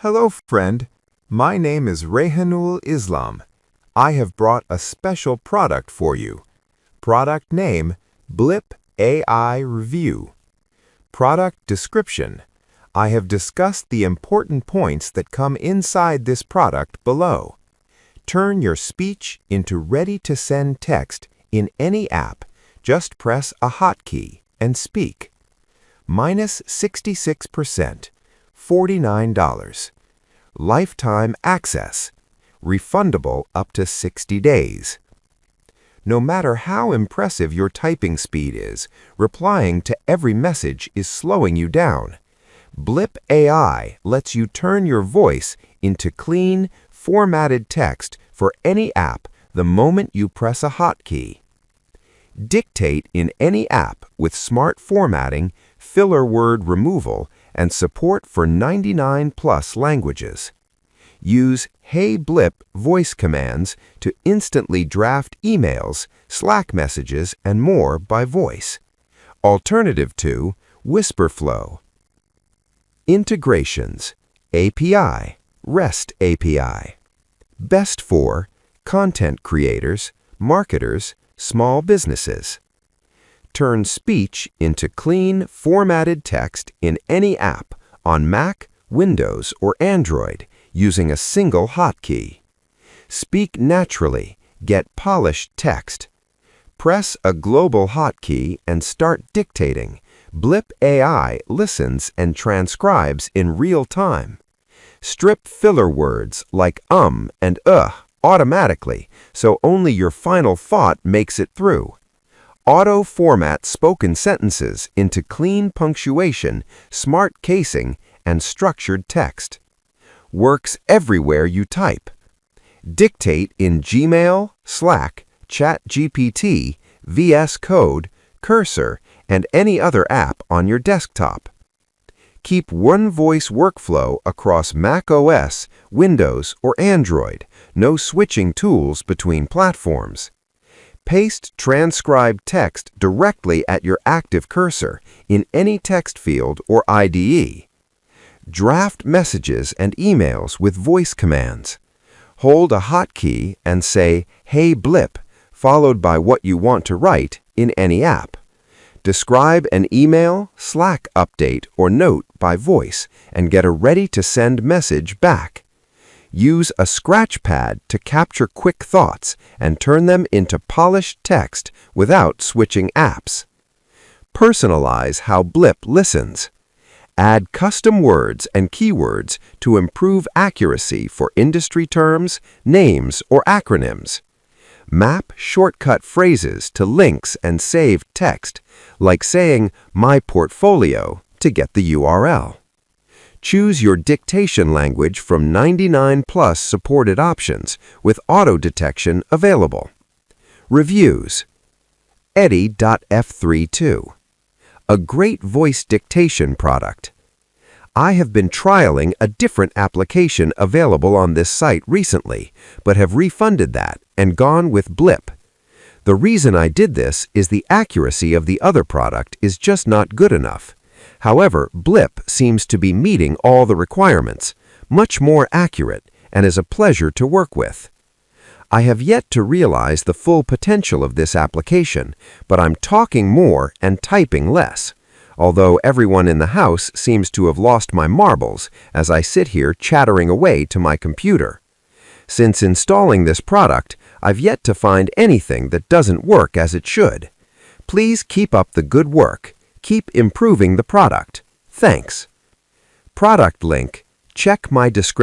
Hello, friend. My name is Rayhanul Islam. I have brought a special product for you. Product name, Blip AI Review. Product description. I have discussed the important points that come inside this product below. Turn your speech into ready-to-send text in any app. Just press a hotkey and speak. Minus 66%, $49. Lifetime access, refundable up to 60 days. No matter how impressive your typing speed is, replying to every message is slowing you down. Blip AI lets you turn your voice into clean, formatted text for any app the moment you press a hotkey. Dictate in any app with smart formatting, filler word removal, and support for 99+ languages. Use Hey Blip voice commands to instantly draft emails, Slack messages, and more by voice. Alternative to Whisperflow. Integrations, API, REST API. Best for content creators, marketers, small businesses. Turn speech into clean, formatted text in any app on Mac, Windows, or Android using a single hotkey. Speak naturally, get polished text. Press a global hotkey and start dictating. Blip AI listens and transcribes in real time. Strip filler words like and automatically, so only your final thought makes it through. Auto-format spoken sentences into clean punctuation, smart casing, and structured text. Works everywhere you type. Dictate in Gmail, Slack, ChatGPT, VS Code, Cursor, and any other app on your desktop. Keep one voice workflow across Mac OS, Windows, or Android. No switching tools between platforms. Paste transcribed text directly at your active cursor in any text field or IDE. Draft messages and emails with voice commands. Hold a hotkey and say, Hey Blip, followed by what you want to write in any app. Describe an email, Slack update, or note by voice and get a ready-to-send message back. Use a scratch pad to capture quick thoughts and turn them into polished text without switching apps. Personalize how Blip listens. Add custom words and keywords to improve accuracy for industry terms, names, or acronyms. Map shortcut phrases to links and saved text, like saying My Portfolio to get the URL. Choose your dictation language from 99+ supported options with auto detection available. Reviews. Eddy.f32. A great voice dictation product. I have been trialing a different application available on this site recently, but have refunded that and gone with Blip. The reason I did this is the accuracy of the other product is just not good enough. However, Blip seems to be meeting all the requirements, much more accurate, and is a pleasure to work with. I have yet to realize the full potential of this application, but I'm talking more and typing less, although everyone in the house seems to have lost my marbles as I sit here chattering away to my computer. Since installing this product, I've yet to find anything that doesn't work as it should. Please keep up the good work. Keep improving the product. Thanks. Product link. Check my description.